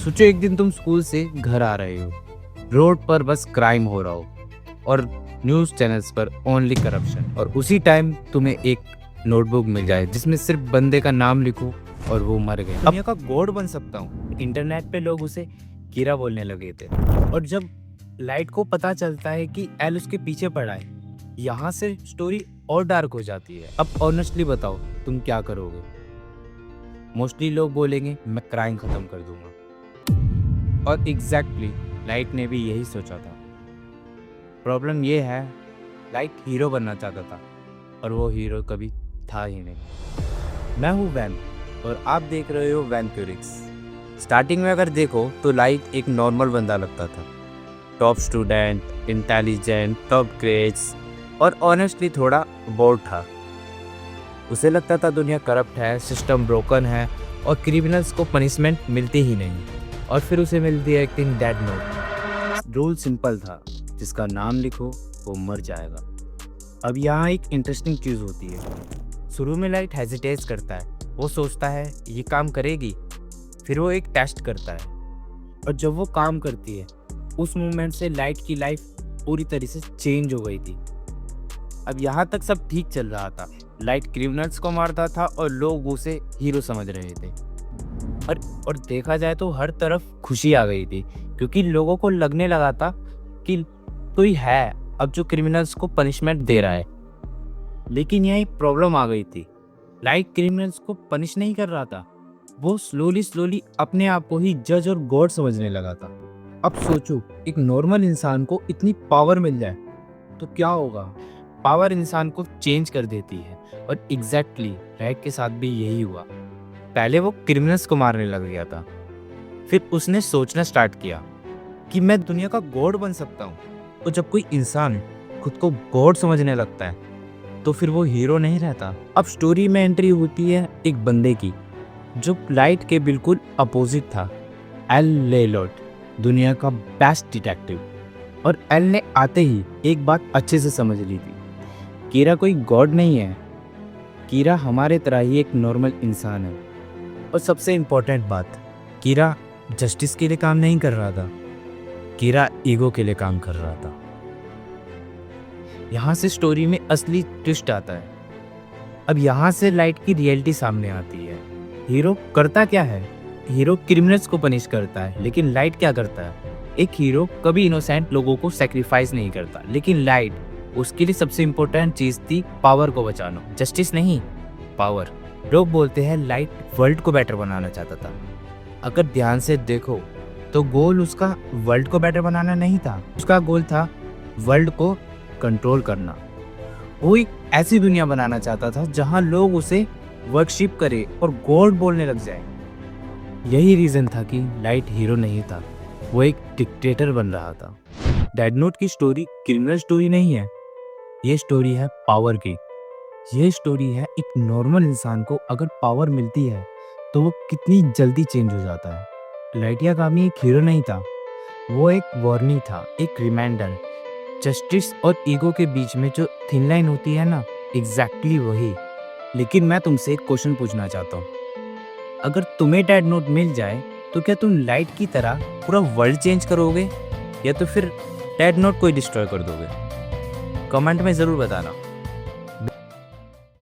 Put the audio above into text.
सोचो एक दिन तुम स्कूल से घर आ रहे हो, रोड पर बस क्राइम हो रहा हो और न्यूज़ चैनल्स पर ओनली करप्शन, और उसी टाइम तुम्हें एक नोटबुक मिल जाए जिसमें सिर्फ बंदे का नाम लिखो और वो मर गए। दुनिया का गॉड बन सकता हूँ। इंटरनेट पे लोग उसे कीड़ा बोलने लगे थे, और जब लाइट को पता चलता है कि एल उसके पीछे पड़ा है, यहाँ से स्टोरी और डार्क हो जाती है। अब ऑनेस्टली बताओ तुम क्या करोगे? मोस्टली लोग बोलेंगे मैं क्राइम खत्म कर दूंगा, और एग्जैक्टली लाइट ने भी यही सोचा था। प्रॉब्लम ये है, लाइट हीरो बनना चाहता था और वो हीरो कभी था ही नहीं। मैं हूँ वैन और आप देख रहे हो वैन क्यूरिक्स। स्टार्टिंग में अगर देखो तो लाइट एक नॉर्मल बंदा लगता था, top student, intelligent, top grades, और ऑनेस्टली थोड़ा बोर्ड था। उसे लगता था दुनिया करप्ट है, सिस्टम ब्रोकन है और क्रिमिनल्स को पनिशमेंट मिलती ही नहीं। और फिर उसे मिलती है एक दिन डेड नोट। रूल सिंपल था, जिसका नाम लिखो वो मर जाएगा। अब यहाँ एक इंटरेस्टिंग चीज़ होती है। शुरू में लाइट हेजिटेट करता है, वो सोचता है ये काम करेगी, फिर वो एक टेस्ट करता है, और जब वो काम करती है उस मोमेंट से लाइट की लाइफ पूरी तरह से चेंज हो गई थी। अब यहाँ तक सब ठीक चल रहा था, लाइट क्रिमिनल्स को मारता था और लोग उसे हीरो समझ रहे थे। और देखा जाए तो हर तरफ खुशी आ गई थी, क्योंकि लोगों को लगने लगा था कि कोई है अब जो क्रिमिनल्स को पनिशमेंट दे रहा है। लेकिन यहाँ एक प्रॉब्लम आ गई थी, लाइट क्रिमिनल्स को पनिश नहीं कर रहा था, वो स्लोली अपने आप को ही जज और गॉड समझने लगा था। अब सोचो एक नॉर्मल इंसान को इतनी पावर मिल जाए तो क्या होगा? पावर इंसान को चेंज कर देती है, और एग्जैक्टली लाइट के साथ भी यही हुआ। पहले वो क्रिमिनल्स को मारने लग गया था, फिर उसने सोचना स्टार्ट किया कि मैं दुनिया का गॉड बन सकता हूँ। तो जब कोई इंसान खुद को गॉड समझने लगता है तो फिर वो हीरो नहीं रहता। अब स्टोरी में एंट्री होती है एक बंदे की जो लाइट के बिल्कुल अपोजिट था, एल लेलॉट, दुनिया का बेस्ट डिटेक्टिव। और एल ने आते ही एक बात अच्छे से समझ ली थी, कीरा कोई गॉड नहीं है, कीरा हमारे तरह ही एक नॉर्मल इंसान है। और सबसे इम्पोर्टेंट बात, कीरा जस्टिस के लिए काम नहीं कर रहा था, कीरा ईगो के लिए काम कर रहा था। यहाँ से स्टोरी में असली ट्विस्ट आता है। अब यहाँ से लाइट की रियलिटी सामने आती है। हीरो करता क्या है? हीरो क्रिमिनल्स को पनिश करता है, लेकिन लाइट क्या करता है? एक हीरो कभी इनोसेंट लोगों को सैक्रिफाइस नहीं करता, लेकिन लाइट, उसके लिए सबसे इम्पोर्टेंट चीज थी पावर को बचाना, जस्टिस नहीं, पावर। लोग बोलते हैं लाइट वर्ल्ड को बेटर बनाना चाहता था। अगर ध्यान से देखो तो गोल उसका वर्ल्ड को बेटर बनाना नहीं था, उसका गोल था वर्ल्ड को कंट्रोल करना। वो एक ऐसी दुनिया बनाना चाहता था जहां लोग उसे वर्शिप करे और गॉड बोलने लग जाए। यही रीजन था कि लाइट हीरो नहीं था, वो एक डिक्टेटर बन रहा था। डेड नोट की स्टोरी क्रिमिनल स्टोरी नहीं है, ये स्टोरी है पावर की। ये स्टोरी है एक नॉर्मल इंसान को अगर पावर मिलती है तो वो कितनी जल्दी चेंज हो जाता है। लाइट या कामी एक हीरो नहीं था, वो एक वार्निंग था, एक रिमाइंडर। जस्टिस और ईगो के बीच में जो थिन लाइन होती है ना, एग्जैक्टली वही। लेकिन मैं तुमसे एक क्वेश्चन पूछना चाहता हूँ, अगर तुम्हें डेड नोट मिल जाए तो क्या तुम लाइट की तरह पूरा वर्ल्ड चेंज करोगे, या तो फिर डेड नोट को ही डिस्ट्रॉय कर दोगे? कमेंट में ज़रूर बताना।